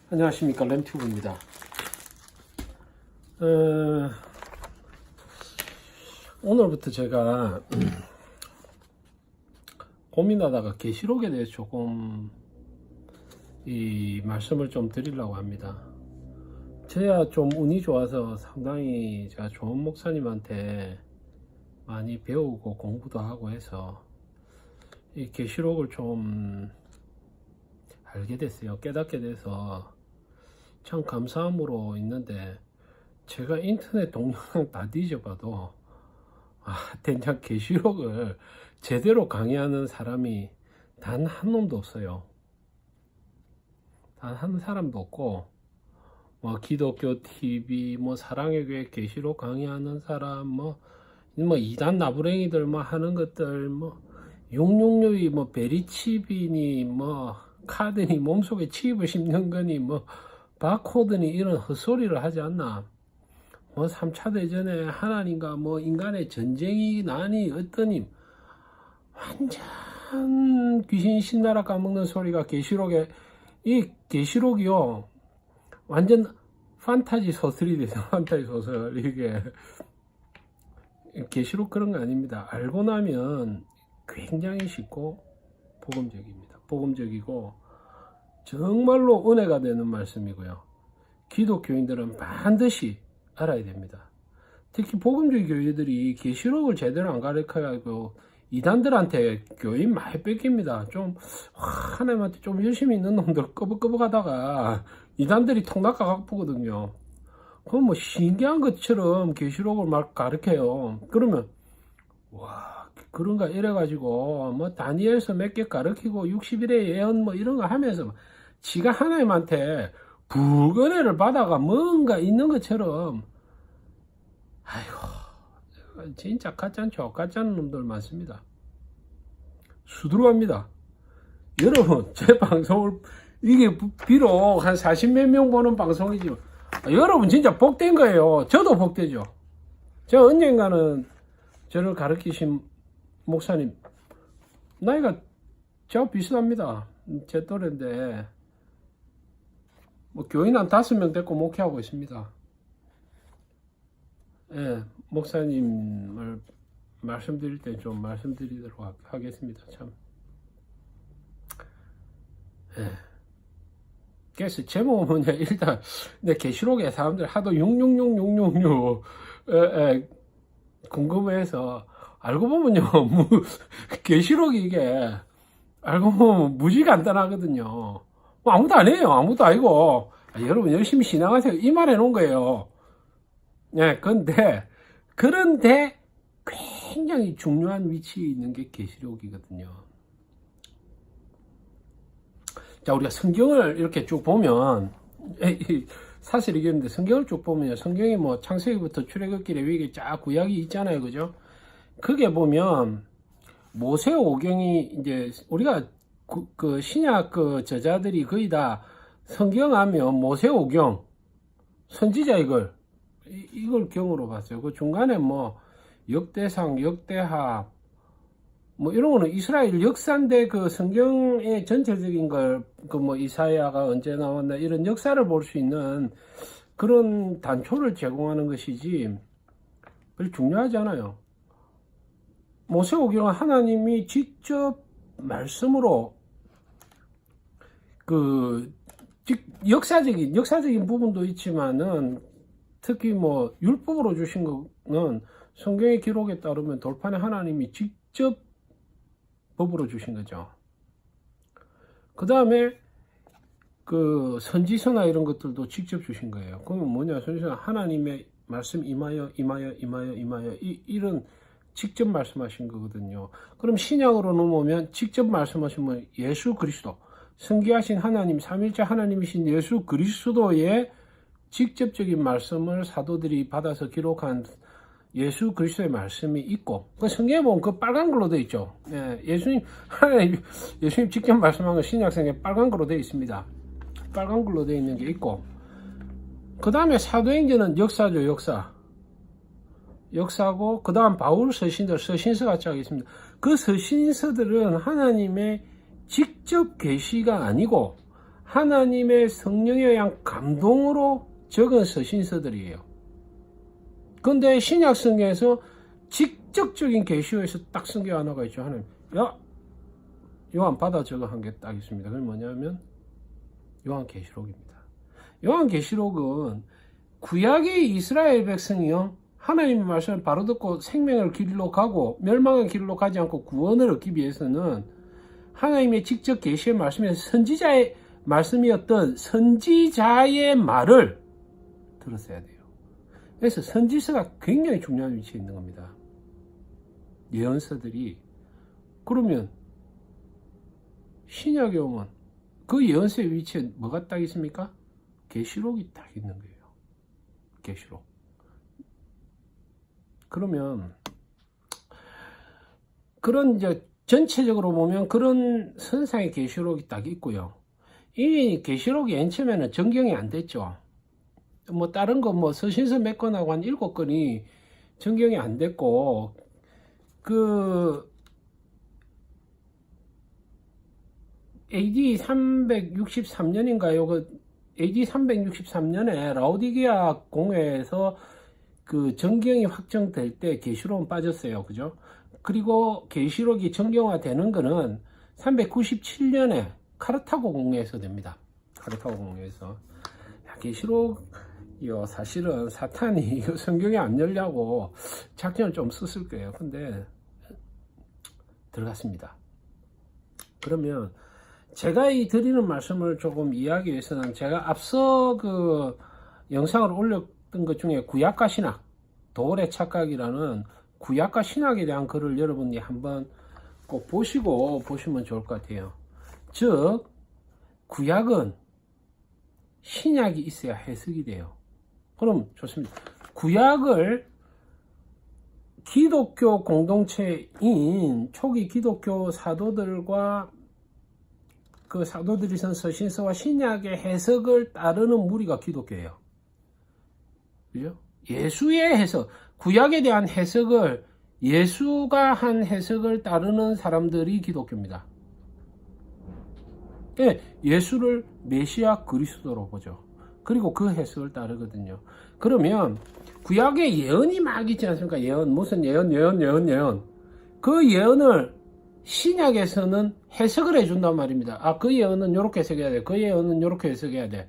안녕하십니까, 램튜브입니다. 오늘부터 제가 고민하다가 계시록에 대해서 조금 이 말씀을 좀 드리려고 합니다. 제가 좀 운이 좋아서 상당히 제가 좋은 목사님한테 많이 배우고 공부도 하고 해서 이 계시록을 좀 알게 됐어요. 깨닫게 돼서 참 감사함으로 있는데, 제가 인터넷 동영상 다 뒤져봐도 된장 계시록을 제대로 강의하는 사람이 단 한 놈도 없어요. 단 한 사람도 없고, 뭐 기독교 TV, 뭐 사랑의 교회 계시록 강의하는 사람, 뭐 이단 나부랭이들 뭐 하는 것들, 뭐 666이 뭐 베리칩이니 뭐 카드니 몸속에 칩을 심는 거니 뭐 바코드니 이런 헛소리를 하지 않나. 뭐 3차 대전에 하나님과 뭐 인간의 전쟁이 나니 어떠니, 완전 귀신 신나라 까먹는 소리가 계시록에, 이 계시록이요 완전 판타지 소설이 돼서 판타지 소설. 이게 계시록 그런 거 아닙니다. 알고 나면 굉장히 쉽고 복음적입니다. 복음적이고 정말로 은혜가 되는 말씀이고요. 기독교인들은 반드시 알아야 됩니다. 특히 복음주의 교회들이 계시록을 제대로 안 가르쳐가지고 이단들한테 교인 많이 뺏깁니다. 좀 하나님한테 좀 열심히 있는 놈들 꺼벅꺼벅하다가 이단들이 통닭 가보거든요. 그럼 뭐 신기한 것처럼 계시록을 막 가르쳐요. 그러면 와 그런가 이래가지고 뭐 다니엘서 몇 개 가르치고 60일의 예언 뭐 이런 거 하면서 지가 하나님한테 불은혜를 받아가 뭔가 있는 것처럼, 아이고 진짜 가짠죠. 가짜는 놈들 많습니다. 수두룩합니다. 여러분 제 방송을, 이게 비록 한 40몇 명 보는 방송이지만 여러분 진짜 복된 거예요. 저도 복되죠. 제가 언젠가는 저를 가르치신 목사님, 나이가 저하고 비슷합니다. 제 또래인데 뭐 교인 한 5명 데리고 목회하고 있습니다. 예, 목사님을 말씀드릴 때 좀 말씀드리도록 하겠습니다. 참. 예. 그래서 제목은 뭐냐, 일단 내 계시록에 사람들 하도 666 궁금해해서, 알고 보면요 계시록이 이게 알고 보면 무지 간단하거든요. 뭐 아무도 안 해요. 아무도 아니고 여러분 열심히 신앙하세요 이 말 해놓은 거예요. 네, 그런데 굉장히 중요한 위치에 있는 게 계시록이거든요. 자, 우리가 성경을 이렇게 쭉 보면, 사실 이겼는데 성경을 쭉 보면요, 성경이 뭐 창세기부터 출애굽기 레위기 쫙 구약이 있잖아요, 그죠? 그게 보면 모세오경이 이제 우리가 그 신약 그 저자들이 거의 다 성경하면 모세오경, 선지자 이걸 경으로 봤어요. 그 중간에 뭐 역대상, 역대하 뭐 이런 거는 이스라엘 역사인데, 그 성경의 전체적인 걸 그 뭐 이사야가 언제 나왔나 이런 역사를 볼 수 있는 그런 단초를 제공하는 것이지 별로 중요하지 않아요. 모세오경은 하나님이 직접 말씀으로 그 역사적인 부분도 있지만은, 특히 뭐 율법으로 주신 거는 성경의 기록에 따르면 돌판에 하나님이 직접 법으로 주신 거죠. 그 다음에 그 선지서나 이런 것들도 직접 주신 거예요. 그러면 뭐냐, 선지서는 하나님의 말씀 임하여 이런 직접 말씀하신 거거든요. 그럼 신약으로 넘어오면 직접 말씀하시면 예수 그리스도, 성기하신 하나님, 삼일째 하나님이신 예수 그리스도의 직접적인 말씀을 사도들이 받아서 기록한 예수 그리스도의 말씀이 있고, 그 성경에 보면 그 빨간 걸로 되어 있죠. 예, 예수님 예수님 직접 말씀한 거 신약성경에 빨간 걸로 되어 있습니다. 빨간 걸로 되어 있는 게 있고, 그 다음에 사도행전은 역사죠. 역사고, 그 다음 바울 서신들, 서신서가 쫙 있습니다. 그 서신서들은 하나님의 직접 계시가 아니고 하나님의 성령에 의한 감동으로 적은 서신서들이에요. 근데 신약 성경에서 직접적인 계시로에서 딱 성경 하나가 있죠. 하나님, 야, 요한 받아 적어 한 게 딱 있습니다. 그게 뭐냐면 요한계시록입니다. 요한계시록은 구약의 이스라엘 백성이요, 하나님의 말씀을 바로 듣고 생명의 길로 가고 멸망의 길로 가지 않고 구원을 얻기 위해서는 하나님의 직접 계시의 말씀에서 선지자의 말씀이었던 선지자의 말을 들었어야 돼요. 그래서 선지서가 굉장히 중요한 위치에 있는 겁니다. 예언서들이. 그러면 신약에 오면 그 예언서의 위치에 뭐가 딱 있습니까? 계시록이 딱 있는 거예요. 계시록. 그러면 그런 이제 전체적으로 보면 그런 선상의 계시록이 딱 있고요. 이 계시록이 맨 처음에는 정경이 안 됐죠. 뭐 다른 거 뭐 서신서 몇 건하고 한 7건이 정경이 안 됐고, 그 AD 363년인가요? 그 AD 363년에 라오디게아 공회에서 그 정경이 확정될 때 계시록은 빠졌어요. 그죠? 그리고 계시록이 정경화 되는 거는 397년에 카르타고 공회에서 됩니다. 카르타고 공회에서. 계시록이요, 사실은 사탄이 성경에 안 열려고 작전을 좀 썼을 거예요. 근데 들어갔습니다. 그러면 제가 이 드리는 말씀을 조금 이해하기 위해서는 제가 앞서 그 영상을 올렸던 것 중에 구약과 신학, 도월의 착각이라는 구약과 신학에 대한 글을 여러분이 한번 꼭 보시면 좋을 것 같아요. 즉, 구약은 신약이 있어야 해석이 돼요. 그럼 좋습니다. 구약을 기독교 공동체인 초기 기독교 사도들과 그 사도들이 쓴 서신서와 신약의 해석을 따르는 무리가 기독교예요. 그죠? 예수의 해석, 구약에 대한 해석을 예수가 한 해석을 따르는 사람들이 기독교입니다. 예, 예수를 메시아 그리스도로 보죠. 그리고 그 해석을 따르거든요. 그러면 구약에 예언이 막 있지 않습니까? 예언, 무슨 예언. 그 예언을 신약에서는 해석을 해준단 말입니다. 아, 그 예언은 이렇게 해석해야 돼. 그 예언은 이렇게 해석해야 돼.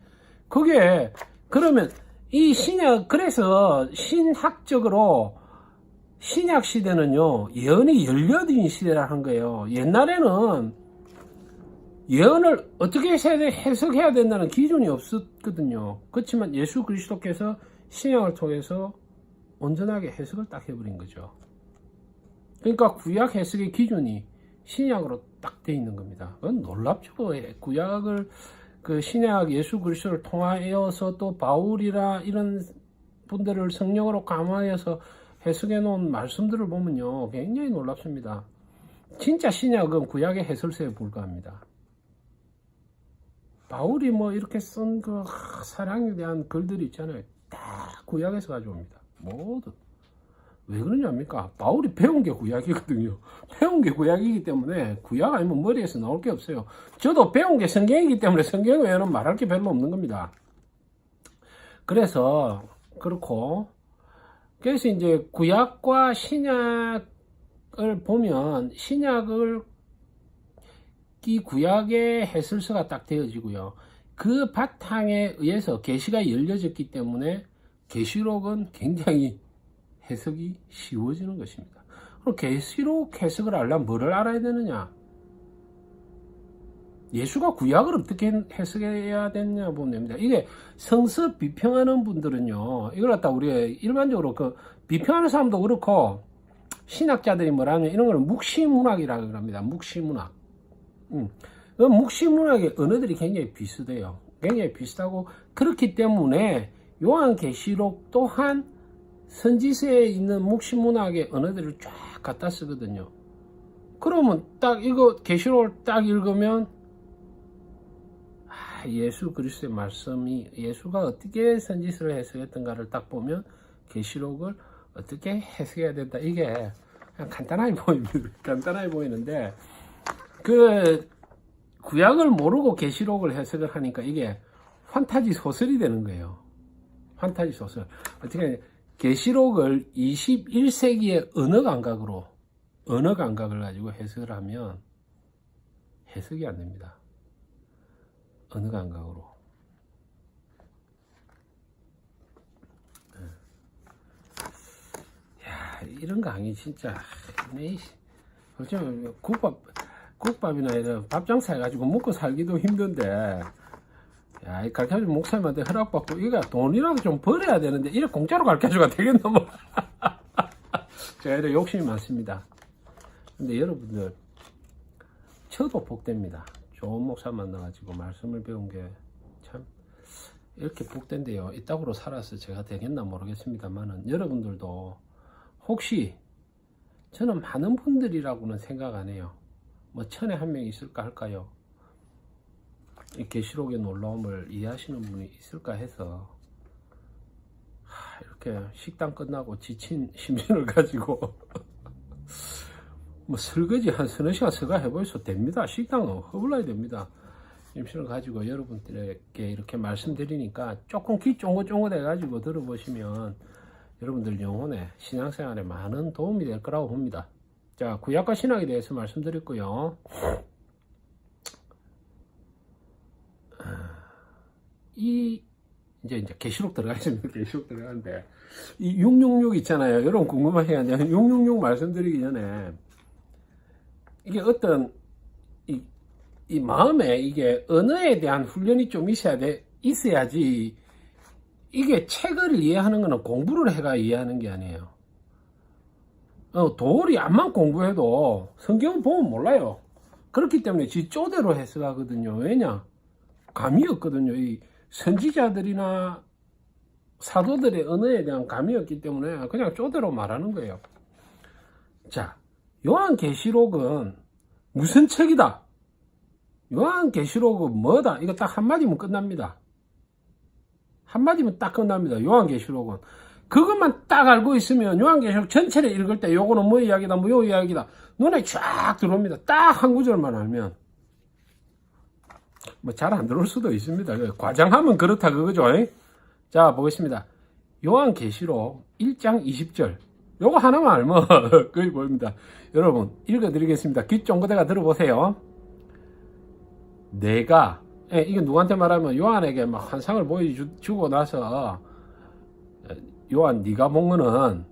그게, 그러면 이 신약, 그래서 신학적으로 신약 시대는요, 예언이 열려진 시대라는 거예요. 옛날에는 예언을 어떻게 해석해야 된다는 기준이 없었거든요. 그렇지만 예수 그리스도께서 신약을 통해서 온전하게 해석을 딱 해버린 거죠. 그러니까 구약 해석의 기준이 신약으로 딱 돼 있는 겁니다. 그건 놀랍죠. 구약을 그 신약 예수 그리스도를 통하여서 또 바울이라 이런 분들을 성령으로 감화해서 해석해 놓은 말씀들을 보면요, 굉장히 놀랍습니다. 진짜 신약은 구약의 해설서에 불과합니다. 바울이 뭐 이렇게 쓴 그 사랑에 대한 글들이 있잖아요. 다 구약에서 가져옵니다. 모두. 왜 그러냐입니까? 바울이 배운 게 구약이거든요. 배운 게 구약이기 때문에 구약 아니면 머리에서 나올 게 없어요. 저도 배운 게 성경이기 때문에 성경 외에는 말할 게 별로 없는 겁니다. 그래서 그렇고, 그래서 이제 구약과 신약을 보면 신약을 이 구약의 해설서가 딱 되어지고요. 그 바탕에 의해서 계시가 열려졌기 때문에 계시록은 굉장히 해석이 쉬워지는 것입니다. 그럼 계시록 해석을 알려면 뭐를 알아야 되느냐? 예수가 구약을 어떻게 해석해야 되느냐 보면 됩니다. 이게 성서 비평하는 분들은요, 이걸 갖다 우리가 일반적으로 그 비평하는 사람도 그렇고 신학자들이 뭐라면 이런 걸 묵시문학이라고 합니다. 묵시문학. 그 묵시문학의 언어들이 굉장히 비슷해요. 굉장히 비슷하고, 그렇기 때문에 요한계시록 또한 선지서에 있는 묵시문학의 언어들을 쫙 갖다 쓰거든요. 그러면 딱 이거 계시록을 딱 읽으면 예수 그리스도의 말씀이 예수가 어떻게 선지서를 해석했던가를 딱 보면 계시록을 어떻게 해석해야 된다. 이게 그냥 간단하게 보입니다. 간단하게 보이는데, 그 구약을 모르고 계시록을 해석을 하니까 이게 판타지 소설이 되는 거예요. 판타지 소설. 어떻게 계시록을 21세기의 언어 감각을 가지고 해석을 하면 해석이 안 됩니다. 언어 감각으로. 야, 이런 강의 진짜 국밥이나 이런 밥장사 해가지고 먹고 살기도 힘든데, 야, 이 가르쳐준 목사님한테 허락받고 이거 돈이라도 좀 벌어야 되는데 이래 공짜로 가르쳐주가 되겠나 뭐. 제가 이래 욕심이 많습니다. 근데 여러분들 저도 복됩니다. 좋은 목사 만나가지고 말씀을 배운 게 참 이렇게 복된데요. 이따구로 살아서 제가 되겠나 모르겠습니다만은 여러분들도 혹시, 저는 많은 분들이라고는 생각 안 해요. 뭐 1000에 1명 있을까 할까요? 이 계시록의 놀라움을 이해하시는 분이 있을까 해서 이렇게 식당 끝나고 지친 심신을 가지고 뭐 설거지 한 서너 시간 서가 해보셔도 됩니다. 식당은 허블라야 됩니다. 심신을 가지고 여러분들에게 이렇게 말씀드리니까 조금 귀 쫑긋쫑긋 해가지고 들어보시면 여러분들 영혼에 신앙생활에 많은 도움이 될 거라고 봅니다. 자, 구약과 신약에 대해서 말씀드렸고요. 이제 계시록 들어가겠습니다. 계시록 들어가는데 이 666 있잖아요. 여러분 궁금하시겠냐? 666 말씀드리기 전에 이게 어떤 이 마음에 이게 언어에 대한 훈련이 좀 있어야지. 이게 책을 이해하는 거는 공부를 해가 이해하는 게 아니에요. 도리 암만 공부해도 성경을 보면 몰라요. 그렇기 때문에 지 쪼대로 해석하거든요. 왜냐? 감이 없거든요. 이 선지자들이나 사도들의 언어에 대한 감이 없기 때문에 그냥 쪼대로 말하는 거예요. 자, 요한계시록은 무슨 책이다? 요한계시록은 뭐다? 이거 딱 한마디면 끝납니다. 한마디면 딱 끝납니다. 요한계시록은. 그것만 딱 알고 있으면 요한계시록 전체를 읽을 때 요거는 뭐 이야기다, 뭐 요 이야기다. 눈에 쫙 들어옵니다. 딱 한 구절만 알면. 뭐 잘 안 들어올 수도 있습니다. 과장하면 그렇다 그거죠. 자, 보겠습니다. 요한계시록 1장 20절. 요거 하나만 알면 거의 보입니다. 여러분, 읽어드리겠습니다. 귀 쫑긋대가 들어보세요. 내가, 이게 누구한테 말하면 요한에게 막 환상을 보여주고 나서, 요한 네가 본 거는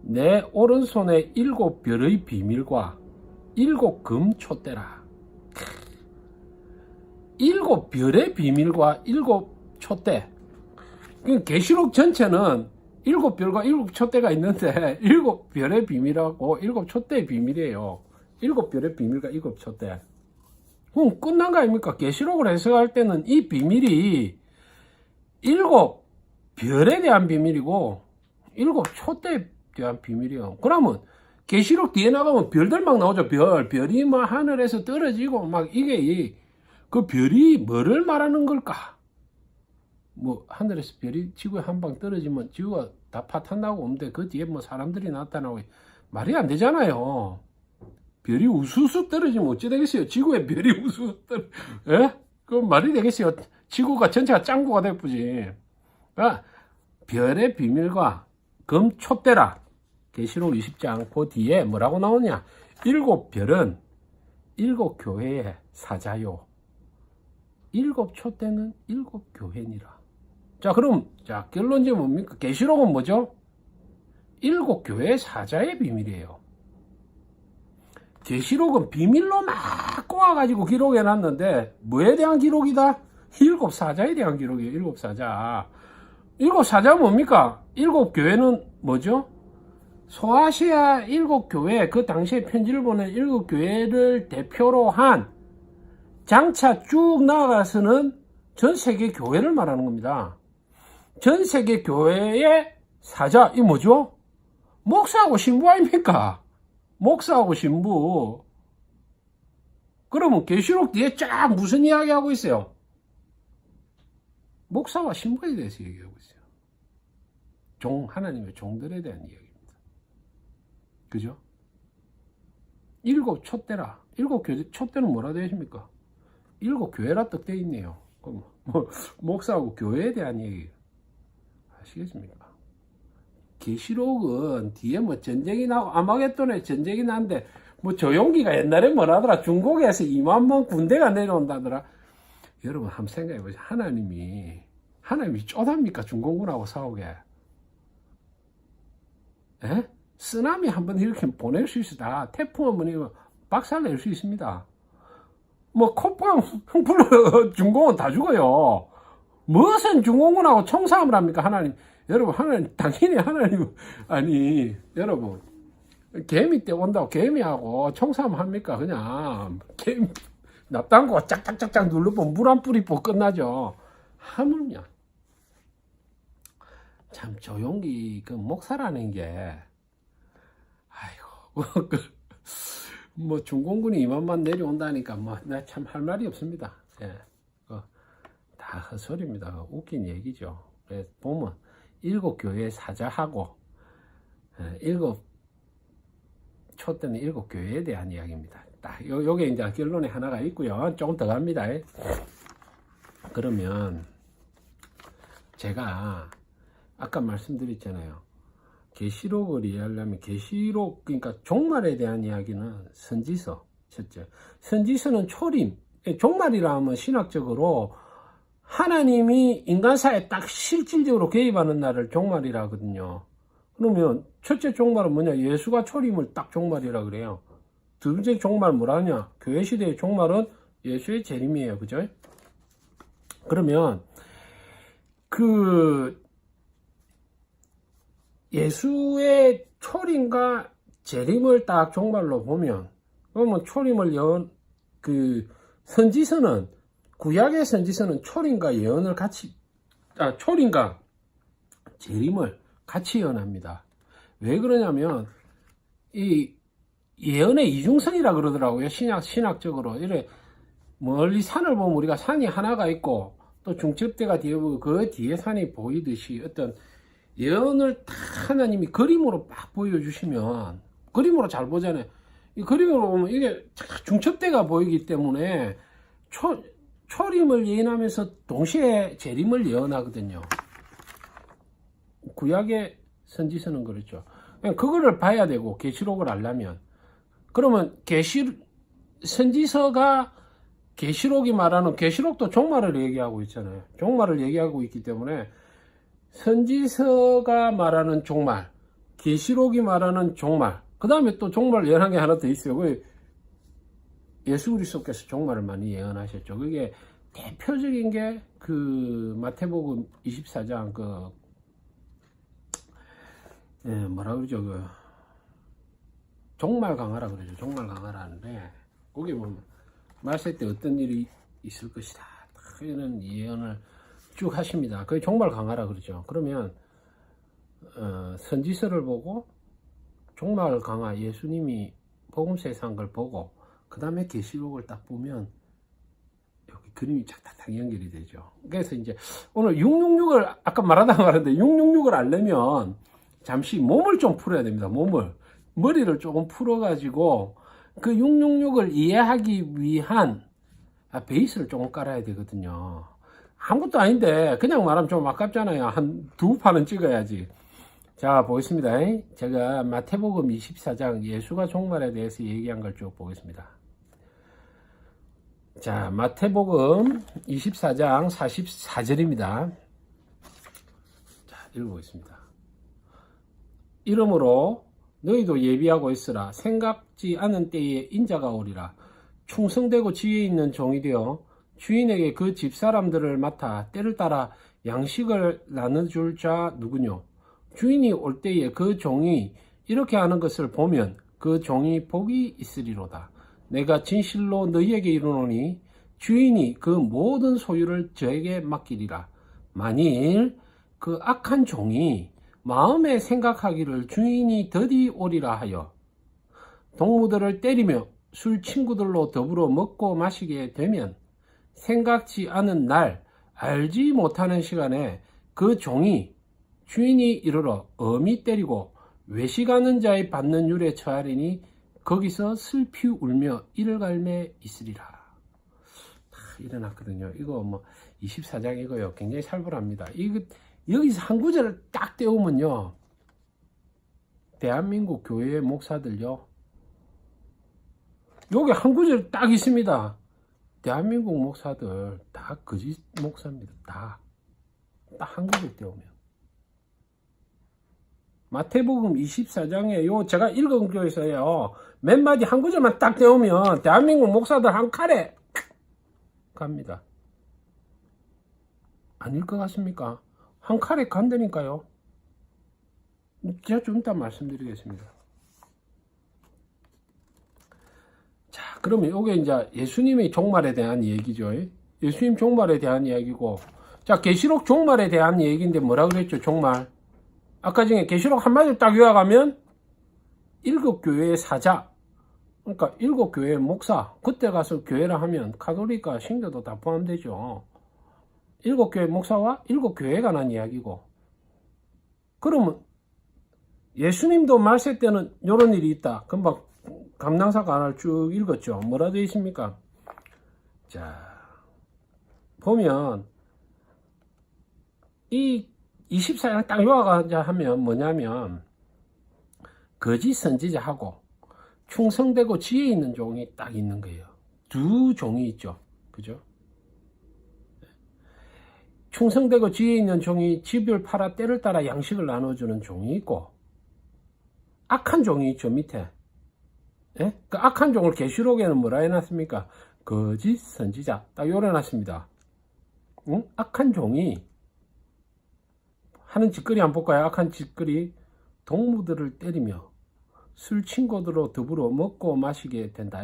내 오른손에 7별의 비밀과 7금 촛대라. 7별의 비밀과 7촛대. 계시록 전체는 7별과 7촛대가 있는데 7별의 비밀하고 7촛대의 비밀이에요. 7별의 비밀과 7촛대. 그럼 끝난 거 아닙니까? 계시록을 해석할 때는 이 비밀이 7별에 대한 비밀이고 7촛대에 대한 비밀이에요. 그러면 계시록 뒤에 나가면 별들 막 나오죠. 별이 막 하늘에서 떨어지고 막 이게 그 별이 뭐를 말하는 걸까? 뭐 하늘에서 별이 지구에 한 방 떨어지면 지구가 다 파탄나고 오는데 그 뒤에 뭐 사람들이 나타나고 말이 안 되잖아요. 별이 우수수 떨어지면 어찌 되겠어요? 지구에 별이 우수수 예? 그건 말이 되겠어요? 지구가 전체가 짱구가 될뿐이지. 그러니까 별의 비밀과 금 촛대라. 계시록 20장 그 뒤에 뭐라고 나오냐? 7별은 7교회의 사자요. 7촛대는 7교회니라. 자, 그럼 결론이 뭡니까? 계시록은 뭐죠? 7교회의 사자의 비밀이에요. 계시록은 비밀로 막 꼬아가지고 기록해놨는데 뭐에 대한 기록이다? 7사자에 대한 기록이에요. 7사자. 7사자는 뭡니까? 7교회는 뭐죠? 소아시아 7교회, 그 당시에 편지를 보낸 7교회를 대표로 한 장차 쭉 나아가서는 전 세계 교회를 말하는 겁니다. 전 세계 교회의 사자, 이 뭐죠? 목사하고 신부 아닙니까? 목사하고 신부. 그러면 계시록 뒤에 쫙 무슨 이야기하고 있어요? 목사와 신부에 대해서 얘기하고 있어요. 하나님의 종들에 대한 이야기입니다. 그죠? 일곱 촛대라. 일곱 교회, 촛대는 뭐라 되어 있습니까? 일곱 교회라 떡 되어 있네요. 그럼 뭐 목사하고 교회에 대한 얘기 아시겠습니까? 계시록은 뒤에 뭐 전쟁이 나고 아마겟돈에 전쟁이 나는데 뭐 조용기가 옛날에 뭐라더라, 중국에서 2만 명 군대가 내려온다더라. 여러분 한번 생각해 보세요. 하나님이 쪼답니까 중공군하고 싸우게? 에? 쓰나미 한번 이렇게 보낼 수 있다. 태풍 한번 박살 낼 수 있습니다. 뭐 콧방 불러 중공은 다 죽어요. 무슨 중공군하고 총싸움을 합니까 하나님? 여러분 하나님 당연히 하나님 아니 여러분 개미 때 온다고 개미하고 총싸움 합니까? 그냥 개미 납담고 짝짝짝짝 눌러보면 물 한 뿌리 뿌 끝나죠. 하물며 참 조용기 그 목사라는 게 아이고 뭐 중공군이 이만만 내려온다니까 뭐 나 참 할 말이 없습니다. 예, 다 헛소리입니다. 웃긴 얘기죠. 그래서 보면 일곱 교회 사자하고 일곱 촛대는 일곱 교회에 대한 이야기입니다. 딱 요게 이제 결론에 하나가 있고요. 조금 더 갑니다. 그러면 제가 아까 말씀드렸잖아요. 계시록을 이해하려면 계시록 그러니까 종말에 대한 이야기는 선지서 첫째. 선지서는 초림. 종말이라 하면 신학적으로 하나님이 인간사에 딱 실질적으로 개입하는 날을 종말이라 하거든요. 그러면 첫째 종말은 뭐냐? 예수가 초림을 딱 종말이라 그래요. 두 번째 종말 뭐라냐? 교회 시대의 종말은 예수의 재림이에요. 그죠? 그러면 그 예수의 초림과 재림을 딱 종말로 보면 그러면 초림을 그 선지서는 구약의 선지서는 초림과 예언을 같이 초림과 재림을 같이 예언합니다. 왜 그러냐면 이 예언의 이중성이라 그러더라고요. 신학적으로 이래 멀리 산을 보면 우리가 산이 하나가 있고 또 중첩대가 뒤에 보고 그 뒤에 산이 보이듯이 어떤 예언을 다 하나님이 그림으로 막 보여주시면 그림으로 잘 보잖아요. 이 그림으로 보면 이게 중첩대가 보이기 때문에 초림을 예언하면서 동시에 재림을 예언하거든요. 구약의 선지서는 그렇죠. 그거를 봐야 되고 계시록을 알려면 그러면 선지서가 계시록이 말하는 계시록도 종말을 얘기하고 있잖아요. 종말을 얘기하고 있기 때문에 선지서가 말하는 종말, 계시록이 말하는 종말, 그 다음에 또 종말 예언한 게 하나 더 있어요. 그 예수 그리스도께서 종말을 많이 예언하셨죠. 그게 대표적인 게 그 마태복음 24장 뭐라 그러죠? 그 종말 강화라 그러죠. 종말 강화라 하는데 거기 보면 말세 때 어떤 일이 있을 것이다. 이런 예언을 쭉 하십니다. 그게 종말 강화라 그러죠. 그러면 선지서를 보고 종말 강화 예수님이 복음서에 산 걸 보고 그 다음에 계시록을 딱 보면 여기 그림이 착탁탁 연결이 되죠. 그래서 이제 오늘 666을 아까 말하다가 말했는데 666을 알려면 잠시 몸을 좀 풀어야 됩니다. 머리를 조금 풀어가지고 그 666을 이해하기 위한 베이스를 조금 깔아야 되거든요. 아무것도 아닌데 그냥 말하면 좀 아깝잖아요. 한 두 판은 찍어야지. 자, 보겠습니다. 제가 마태복음 24장 예수가 종말에 대해서 얘기한 걸 쭉 보겠습니다. 자, 마태복음 24장 44절입니다. 자, 읽어보겠습니다. 이러므로 너희도 예비하고 있으라. 생각지 않은 때에 인자가 오리라. 충성되고 지혜 있는 종이 되어 주인에게 그 집사람들을 맡아 때를 따라 양식을 나눠줄 자 누구뇨? 주인이 올 때에 그 종이 이렇게 하는 것을 보면 그 종이 복이 있으리로다. 내가 진실로 너희에게 이르노니 주인이 그 모든 소유를 저에게 맡기리라. 만일 그 악한 종이 마음에 생각하기를 주인이 더디 오리라 하여 동무들을 때리며 술 친구들로 더불어 먹고 마시게 되면 생각지 않은 날 알지 못하는 시간에 그 종이 주인이 이르러 엄히 때리고 외식하는 자의 받는 율에 처하리니 거기서 슬피 울며 이를 갈매 있으리라. 다 일어났거든요. 이거 뭐 24장 이거요. 굉장히 살벌합니다. 이거 여기서 한 구절을 딱 떼우면요. 대한민국 교회의 목사들요. 여기 한 구절 딱 있습니다. 대한민국 목사들 다 거짓 목사입니다. 다 한 구절 떼우면. 마태복음 24장에 요 제가 읽은 교에서요. 몇 마디 한 구절만 딱 떼우면 대한민국 목사들 한 칼에 갑니다. 아닐 것 같습니까? 한 칼에 간다니까요. 제가 좀 이따 말씀드리겠습니다. 자, 그러면 이게 이제 예수님의 종말에 대한 얘기죠. 예수님 종말에 대한 이야기고, 자, 계시록 종말에 대한 얘기인데 뭐라 그랬죠? 종말. 아까 전에 계시록 한마디로 딱 요약하면 일곱 교회의 사자, 그러니까 일곱 교회의 목사, 그때 가서 교회라 하면 가톨릭과 신교도 다 포함되죠. 일곱 교회 목사와 일곱 교회에 관한 이야기고. 그러면 예수님도 말세 때는 이런 일이 있다. 금방 감랑사 관을 쭉 읽었죠. 뭐라 되어 있습니까? 자, 보면 이 24장 딱 요약하면 뭐냐면 거짓 선지자하고 충성되고 지혜 있는 종이 딱 있는 거예요. 두 종이 있죠. 그죠? 충성되고 지혜 있는 종이 집을 팔아 때를 따라 양식을 나눠주는 종이 있고, 악한 종이 있죠. 밑에. 예? 그 악한 종을 계시록에는 뭐라 해놨습니까? 거짓 선지자 딱 요래놨습니다. 응? 악한 종이 하는 짓거리 한번 볼까요? 악한 짓거리. 동무들을 때리며 술 친구들로 더불어 먹고 마시게 된다.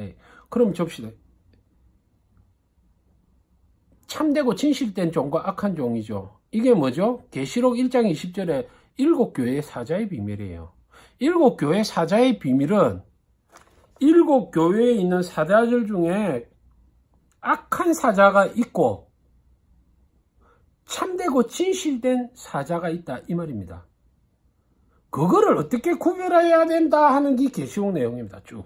그럼 접시다. 참되고 진실된 종과 악한 종이죠. 이게 뭐죠? 계시록 1장 20절에 일곱 교회의 사자의 비밀이에요. 일곱 교회 사자의 비밀은 일곱 교회에 있는 사자들 중에 악한 사자가 있고 참되고 진실된 사자가 있다 이 말입니다. 그거를 어떻게 구별해야 된다 하는 게 계시록 내용입니다. 쭉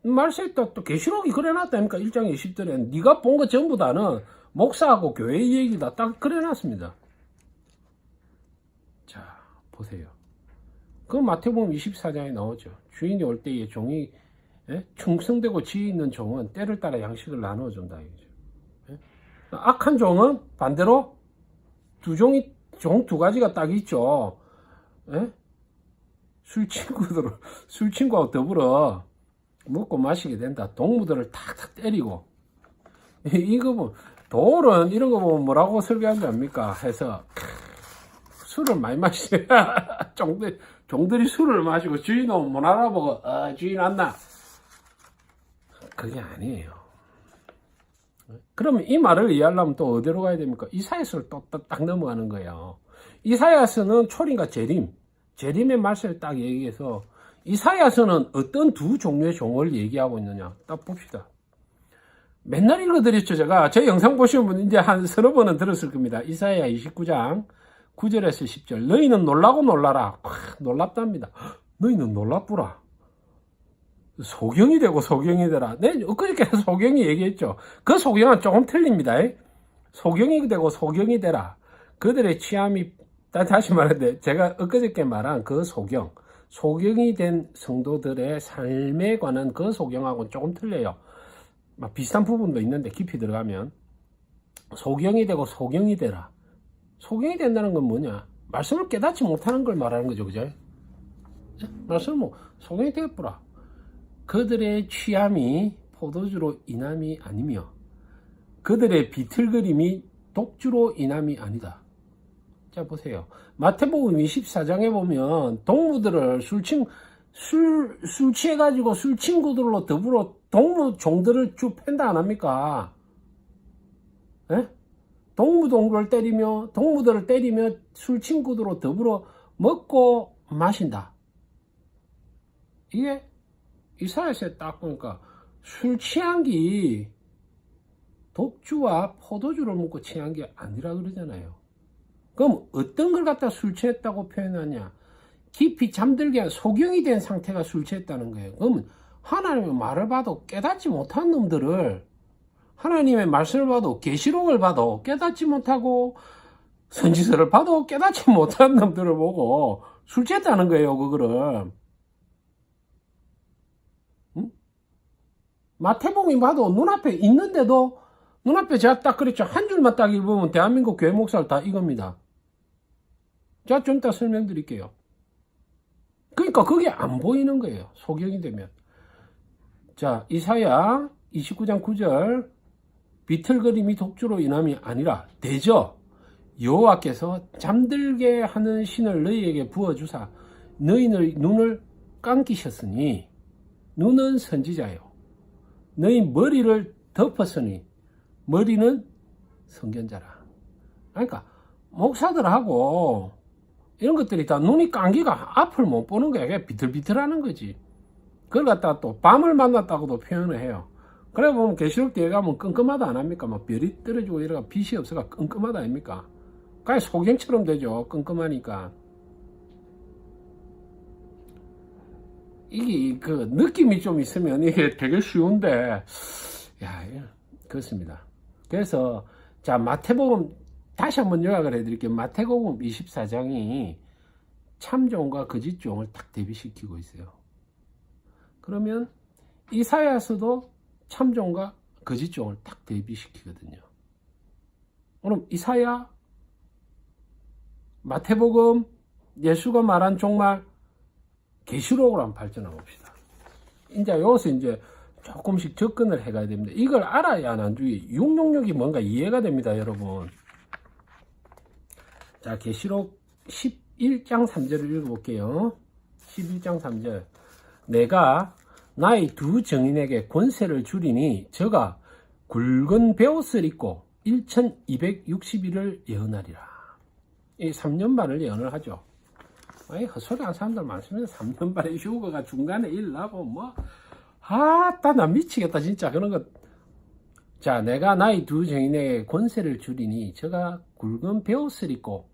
말세 또 계시록이 그래놨다니까. 1장 20절에 네가 본 거 전부 다는 목사하고 교회 얘기다 딱 그래놨습니다. 자 보세요. 그 마태복음 24장에 나오죠. 주인이 올 때에 종이 충성되고 지혜 있는 종은 때를 따라 양식을 나누어준다. 악한 종은 반대로 종 두 가지가 딱 있죠. 술 친구하고 더불어 먹고 마시게 된다. 동무들을 탁탁 때리고. 이거 뭐 돌은 이런 거 보면 뭐라고 설교한 줄 압니까? 해서 술을 많이 마시냐. 종들이 술을 마시고 주인은 못 알아보고 주인 왔나? 그게 아니에요. 그러면 이 말을 이해하려면 또 어디로 가야 됩니까? 이사야서를 또 딱 넘어가는 거예요. 이사야서는 초림과 재림의 말씀을 딱 얘기해서 이사야서는 어떤 두 종류의 종을 얘기하고 있느냐 딱 봅시다. 맨날 읽어드렸죠. 제가 제 영상 보시는 분 이제 한 서너 번은 들었을 겁니다. 이사야 29장 9절에서 10절. 너희는 놀라고 놀라라. 놀랍답니다. 너희는 놀랍구라. 소경이 되고 소경이 되라. 네, 엊그저께 소경이 얘기했죠. 그 소경은 조금 틀립니다. 소경이 되고 소경이 되라. 그들의 취함이, 다시 말하는데 제가 엊그저께 말한 그 소경이 된 성도들의 삶에 관한 그 소경하고는 조금 틀려요. 막 비슷한 부분도 있는데 깊이 들어가면 소경이 되고 소경이 되라. 소경이 된다는 건 뭐냐? 말씀을 깨닫지 못하는 걸 말하는 거죠. 그죠? 말씀을 뭐 소경이 되겠구라. 그들의 취함이 포도주로 인함이 아니며 그들의 비틀거림이 독주로 인함이 아니다. 자 보세요. 마태복음 24장에 보면 동무들을 술 취해가지고 술 친구들로 더불어 동무 종들을 쭉 팬다 안 합니까? 동무들을 때리며 술 친구들로 더불어 먹고 마신다. 이게 이사야서에 딱 보니까 술 취한 게 독주와 포도주를 먹고 취한 게 아니라 그러잖아요. 그럼 어떤 걸 갖다 술 취했다고 표현하냐? 깊이 잠들게 한 소경이 된 상태가 술 취했다는 거예요. 그러면 하나님의 말을 봐도 깨닫지 못한 놈들을, 하나님의 말씀을 봐도 계시록을 봐도 깨닫지 못하고 선지서를 봐도 깨닫지 못한 놈들을 보고 술 취했다는 거예요. 그거를. 응? 마태복음 봐도 눈앞에 있는데도, 눈앞에 제가 딱 그랬죠. 한 줄만 딱 읽으면 대한민국 교회 목사를 다 이겁니다. 제가 좀 이따 설명드릴게요. 그러니까 그게 안 보이는 거예요. 소경이 되면. 자, 이사야 29장 9절. 비틀거림이 독주로 인함이 아니라 대저 여호와께서 잠들게 하는 신을 너희에게 부어주사 너희의 눈을 감기셨으니 눈은 선지자요 너희 머리를 덮었으니 머리는 선견자라. 그러니까 목사들하고 이런 것들이 다 눈이 감기가 앞을 못 보는 거야. 그냥 비틀비틀하는 거지. 그걸 갖다가 또 밤을 만났다고도 표현을 해요. 그래 보면 계시록 뒤에 가면 끔끔하다 안 합니까? 막 별이 떨어지고 이래가 빛이 없어가 끔끔하다 아닙니까? 그냥 소경처럼 되죠. 끔끔하니까. 이게 그 느낌이 좀 있으면 이게 되게 쉬운데, 야, 그렇습니다. 그래서 자, 마태복음 다시 한번 요약을 해드릴게요. 마태복음 24장이 참종과 거짓종을 딱 대비시키고 있어요. 그러면 이사야서도 참종과 거짓종을 딱 대비시키거든요. 그럼 이사야, 마태복음, 예수가 말한 종말, 계시록으로 한번 발전해 봅시다. 이제 여기서 이제 조금씩 접근을 해가야 됩니다. 이걸 알아야 나중에 666이 뭔가 이해가 됩니다, 여러분. 자, 계시록 11장 3절을 읽어볼게요. 11장 3절. 내가 나의 두 증인에게 권세를 주리니 저가 굵은 베옷을 입고 1260일을 예언하리라. 이 3년 반을 예언을 하죠. 아니, 헛소리하는 사람들 많습니다. 3년 반에 휴가가 중간에 일 나고 뭐, 나 미치겠다 진짜 그런 것. 자, 내가 나의 두 증인에게 권세를 주리니 저가 굵은 베옷을 입고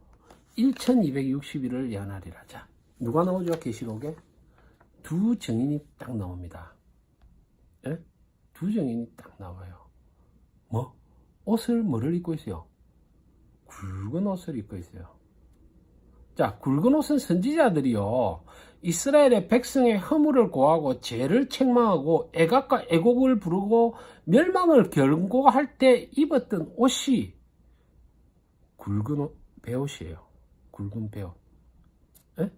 1260일을 예언하리라. 자, 누가 나오죠? 계시록에 두 증인이 딱 나옵니다. 예? 두 증인이 딱 나와요. 뭐? 옷을 뭐를 입고 있어요? 굵은 옷을 입고 있어요. 자, 굵은 옷은 선지자들이요, 이스라엘의 백성의 허물을 고하고 죄를 책망하고 애각과 애곡을 부르고 멸망을 경고할 때 입었던 옷이 굵은 베옷이에요. 굵은 베옷. 예?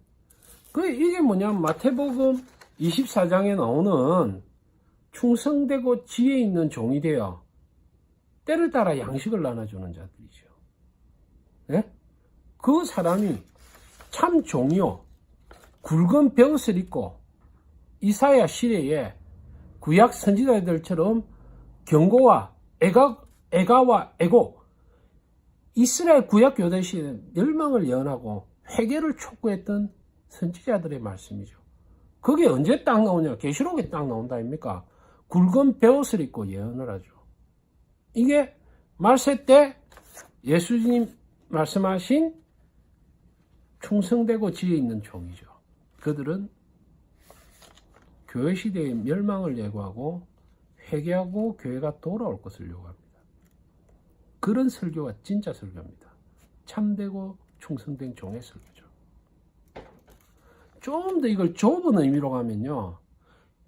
이게 뭐냐면 마태복음 24장에 나오는 충성되고 지혜 있는 종이 되어 때를 따라 양식을 나눠주는 자들이죠. 예? 그 사람이 참 종이요, 굵은 베옷을 입고 이사야 시대에 구약 선지자들처럼 경고와 애가와 애곡, 이스라엘 구약 교대 시대에 멸망을 예언하고 회개를 촉구했던 선지자들의 말씀이죠. 그게 언제 딱 나오냐? 계시록에 딱 나온다 아닙니까? 굵은 베옷을 입고 예언을 하죠. 이게 말세 때 예수님 말씀하신 충성되고 지혜 있는 종이죠. 그들은 교회 시대의 멸망을 예고하고 회개하고 교회가 돌아올 것을 요구합니다. 그런 설교가 진짜 설교입니다. 참되고 충성된 종의 설교죠. 좀 더 이걸 좁은 의미로 가면요,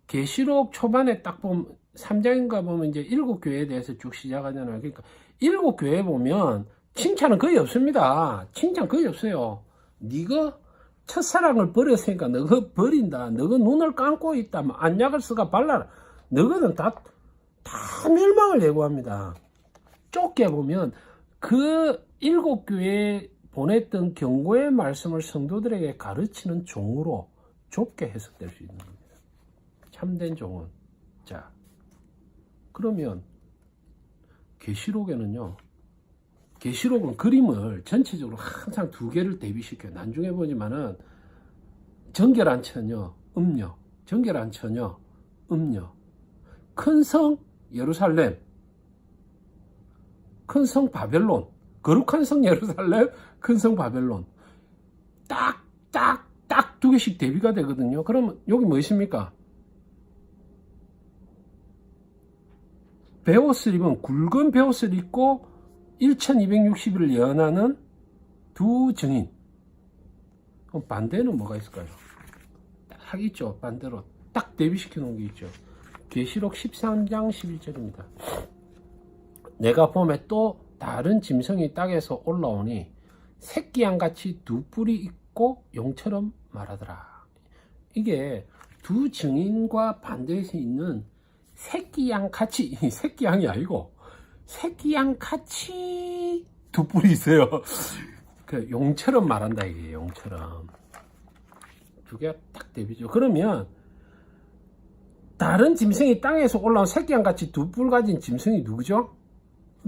계시록 초반에 딱 보면 3장인가 보면 이제 7교회에 대해서 쭉 시작하잖아요. 그러니까 7교회 보면 칭찬은 거의 없습니다. 칭찬 거의 없어요. 네가 첫사랑을 버렸으니까 너가 버린다. 너가 눈을 감고 있다. 안약을 쓰가 발라라. 너희는 다 멸망을 예고합니다. 좁게 보면 그 7교회에 보냈던 경고의 말씀을 성도들에게 가르치는 종으로 좁게 해석될 수 있는 겁니다. 참된 종은. 자, 그러면 계시록에는요, 계시록은 그림을 전체적으로 항상 두 개를 대비시켜요. 나중에 보지만은 정결한 처녀, 음녀, 정결한 처녀, 음녀, 큰 성 예루살렘, 큰 성 바벨론, 거룩한 성 예루살렘, 큰 성 바벨론, 딱 두 개씩 대비가 되거든요. 그러면 여기 뭐 있습니까? 베옷을 입은 굵은 베옷을 입고 1260일을 예언하는 두 증인. 그럼 반대는 뭐가 있을까요? 딱 있죠. 반대로 딱 대비시켜 놓은 게 있죠. 계시록 13장 11절입니다. 내가 봄에 또 다른 짐승이 땅에서 올라오니 새끼양같이 두 뿔이 있고 용처럼 말하더라. 이게 두 증인과 반대에서 있는 새끼양같이, 새끼양이 아니고 새끼양같이 두 뿔이 있어요. 그 용처럼 말한다 이게. 용처럼 두 개가 딱 대비죠. 그러면 다른 짐승이 땅에서 올라온 새끼양같이 두 뿔 가진 짐승이 누구죠?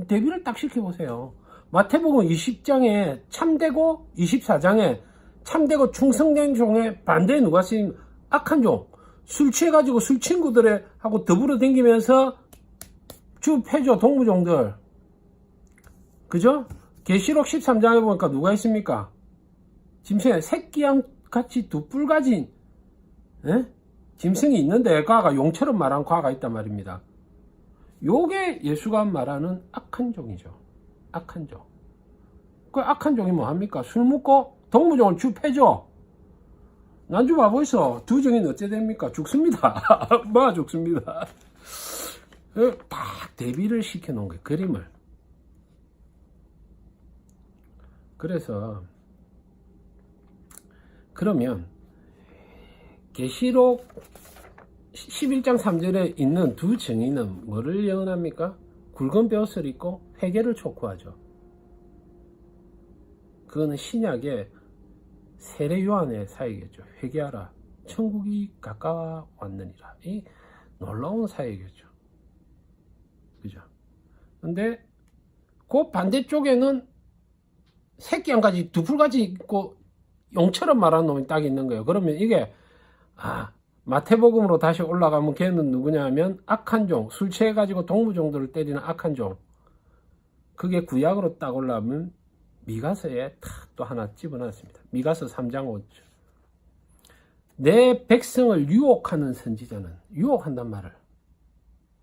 대비를 딱 시켜보세요. 마태복음 20장에 참되고 24장에 참되고 충성된 종의 반대에 누가 쓰인 악한 종, 술 취해가지고 술 친구들하고 더불어 다니면서 주 패죠. 동무종들. 그죠? 계시록 13장에 보니까 누가 있습니까? 짐승에 새끼양같이 두 뿔 가진 짐승이 있는데 과가 용처럼 말한 과가 있단 말입니다. 요게 예수가 말하는 악한 종이죠. 악한 종. 그 악한 종이 뭐합니까? 술 먹고 동무종을 주 패죠. 난주 바보 있어. 두 종이 어째 됩니까? 죽습니다. 뭐 죽습니다. 딱 대비를 시켜 놓은 거예요. 그림을. 그래서 그러면 계시록 11장 3절에 있는 두 증인은 뭐를 예언합니까? 굵은 베옷을 입고 회개를 촉구하죠. 그거는 신약의 세례 요한의 사역이겠죠. 회개하라. 천국이 가까워 왔느니라. 이 놀라운 사역이겠죠. 그죠? 근데 그 반대쪽에는 새끼 한 가지, 두 풀가지 있고 용처럼 말하는 놈이 딱 있는 거예요. 그러면 이게 마태복음으로 다시 올라가면 걔는 누구냐 하면 악한 종, 술 취해가지고 동무종들을 때리는 악한 종. 그게 구약으로 딱 올라오면 미가서에 또 하나 집어넣었습니다. 미가서 3장 5절. 내 백성을 유혹하는 선지자는, 유혹한단 말을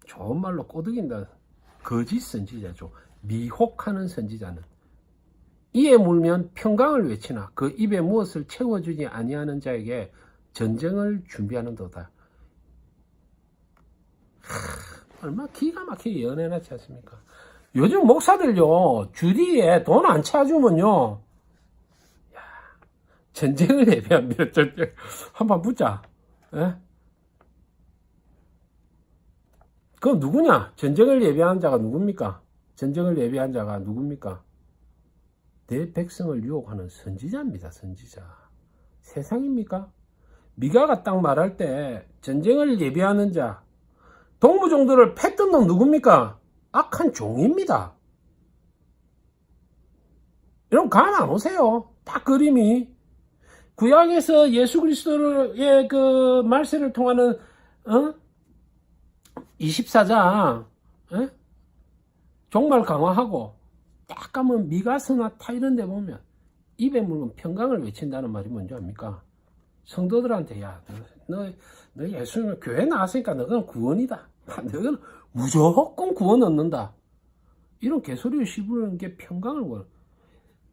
좋은 말로 꼬드긴다. 거짓 선지자죠. 미혹하는 선지자는 이에 물면 평강을 외치나 그 입에 무엇을 채워주지 아니하는 자에게 전쟁을 준비하는도다. 얼마나 기가 막히게 예언해놨지 않습니까? 요즘 목사들요, 주디에 돈 안 차주면요, 전쟁을 예비합니다. 전쟁. 한번 붙자. 예? 그럼 누구냐? 전쟁을 예비하는 자가 누굽니까? 전쟁을 예비한 자가 누굽니까? 내 백성을 유혹하는 선지자입니다. 선지자. 세상입니까? 미가가 딱 말할 때 전쟁을 예비하는 자, 동무종들을 팼던 놈 누굽니까? 악한 종입니다. 여러분 감 안 오세요? 딱 그림이 구약에서 예수 그리스도의 그 말세를 통하는 24장 종말 강화하고 딱 가면 미가서나 타 이런 데 보면 입에 물건 평강을 외친다는 말이 뭔지 압니까? 성도들한테 야 너 예수님 교회 나왔으니까 너는 구원이다. 너는 무조건 구원 얻는다. 이런 개소리를 씹으는 게 평강을 원해.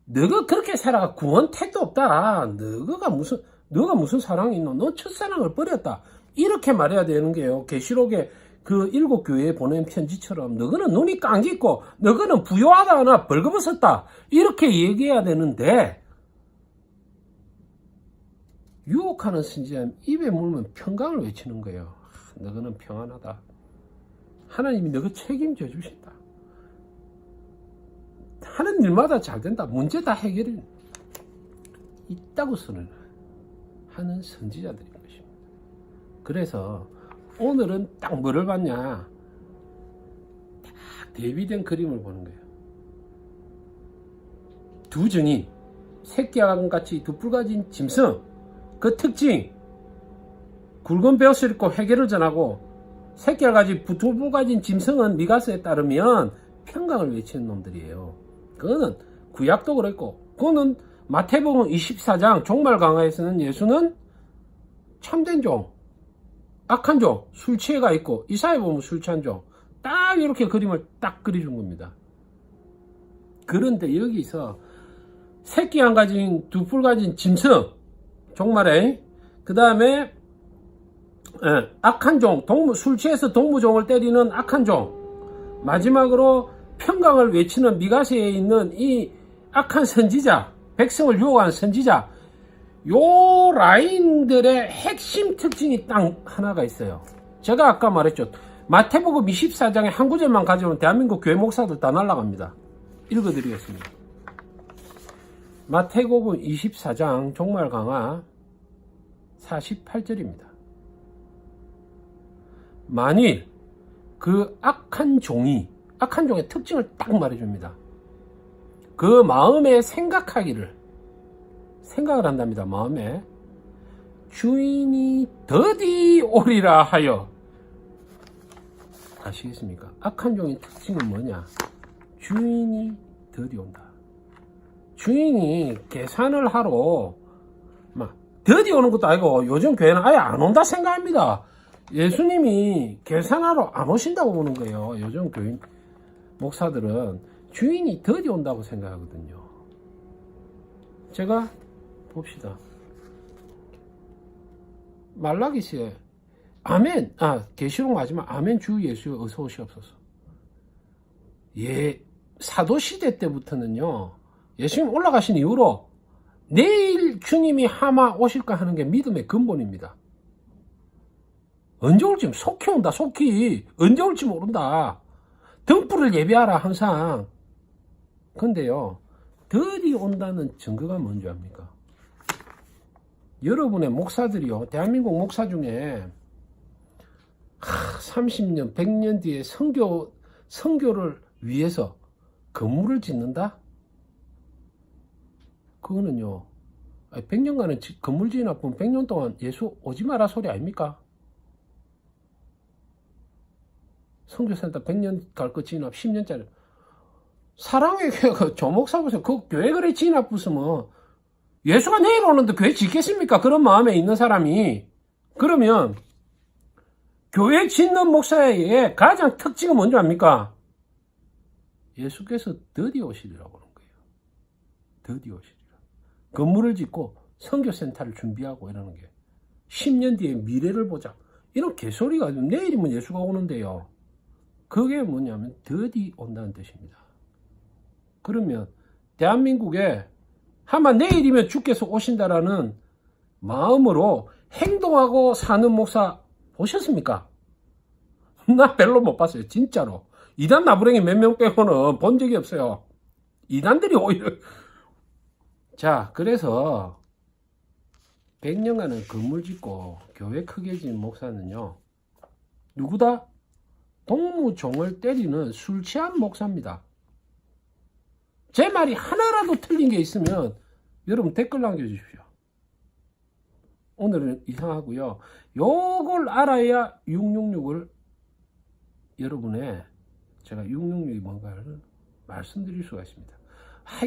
너가 그렇게 살아가 구원 택도 없다. 너가 무슨 사랑이 있노? 너 첫사랑을 버렸다. 이렇게 말해야 되는 게요. 계시록에 그 7교회에 보낸 편지처럼 너는 눈이 감겼고 너는 부요하다 하나 벌거벗었다. 이렇게 얘기해야 되는데 유혹하는 선지자는 입에 물면 평강을 외치는 거예요. 너는 평안하다. 하나님이 너가 책임져 주신다. 하는 일마다 잘 된다. 문제 다 해결이 있다고 쓰는 하는 선지자들인 것입니다. 그래서 오늘은 딱 뭐를 봤냐? 딱 대비된 그림을 보는 거예요. 두 증인, 새끼와 같이 두 뿔 가진 짐승, 그 특징, 굵은 베옷을 입고 회개를 전하고 새끼와 같이 두 뿔 가진 짐승은 미가서에 따르면 평강을 외치는 놈들이에요. 그거는 구약도 그랬고, 그거는 마태복음 24장 종말 강화에서는 예수는 참된 종, 악한 종, 술 취해가 있고 이 사이에 보면 술 취한 종, 딱 이렇게 그림을 딱 그려준 겁니다. 그런데 여기서 새끼 안 가진 두 뿔 가진 짐승 종말에, 그 다음에 악한 종, 술 취해서 동무종을 때리는 악한 종, 마지막으로 평강을 외치는 미가세에 있는 이 악한 선지자, 백성을 유혹하는 선지자, 요 라인들의 핵심 특징이 딱 하나가 있어요. 제가 아까 말했죠. 마태복음 24장에 한 구절만 가져오면 대한민국 교회 목사들 다 날아갑니다. 읽어드리겠습니다. 마태복음 24장 종말 강화 48절입니다. 만일 그 악한 종의 특징을 딱 말해줍니다. 그 마음에 생각을 한답니다. 마음에 주인이 더디 오리라 하여. 아시겠습니까? 악한 종의 특징은 뭐냐? 주인이 더디 온다. 주인이 계산을 하러 막 더디 오는 것도 아니고, 요즘 교회는 아예 안 온다 생각합니다. 예수님이 계산하러 안 오신다고 보는 거예요. 요즘 교인 목사들은 주인이 더디 온다고 생각하거든요. 제가 봅시다. 말라기시에 아멘, 계시록 마지막 아멘 주 예수 어서 오시옵소서. 사도시대 때부터는요, 예수님 올라가신 이후로 내일 주님이 하마 오실까 하는 게 믿음의 근본입니다. 언제 올지, 속히 온다, 속히. 언제 올지 모른다. 등불을 예비하라, 항상. 근데요, 더디 온다는 증거가 뭔지 압니까? 여러분의 목사들이요, 대한민국 목사 중에 30년, 100년 뒤에 선교를 위해서 건물을 짓는다? 그거는요, 100년간은 건물 지어놨으면 100년 동안 예수 오지 마라 소리 아닙니까? 선교센터 100년 갈 거 지어놨 10년짜리. 사랑의 교회가 조목사 보세요. 그 교회 그래 지어놨으면 예수가 내일 오는데 교회 짓겠습니까? 그런 마음에 있는 사람이. 그러면 교회 짓는 목사의 가장 특징은 뭔지 압니까? 예수께서 더디 오시리라고 하는 거예요. 더디 오시리라. 건물을 짓고 선교센터를 준비하고 이러는 게 10년 뒤에 미래를 보자. 이런 개소리가 내일이면 예수가 오는데요. 그게 뭐냐면 더디 온다는 뜻입니다. 그러면 대한민국에 아마 내일이면 주께서 오신다라는 마음으로 행동하고 사는 목사 보셨습니까? 나 별로 못 봤어요. 진짜로. 이단 나부랭이 몇 명 빼고는 본 적이 없어요. 이단들이 오히려. 자, 그래서 100년간은 건물 짓고 교회 크게 지은 목사는요, 누구다? 동무종을 때리는 술 취한 목사입니다. 제 말이 하나라도 틀린 게 있으면 여러분 댓글 남겨주십시오. 오늘은 이상하고요. 요걸 알아야 666을 여러분의 제가 666이 뭔가를 말씀드릴 수가 있습니다.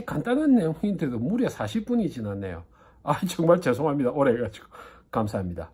간단한 내용인데도 무려 40분이 지났네요. 정말 죄송합니다. 오래 해가지고. 감사합니다.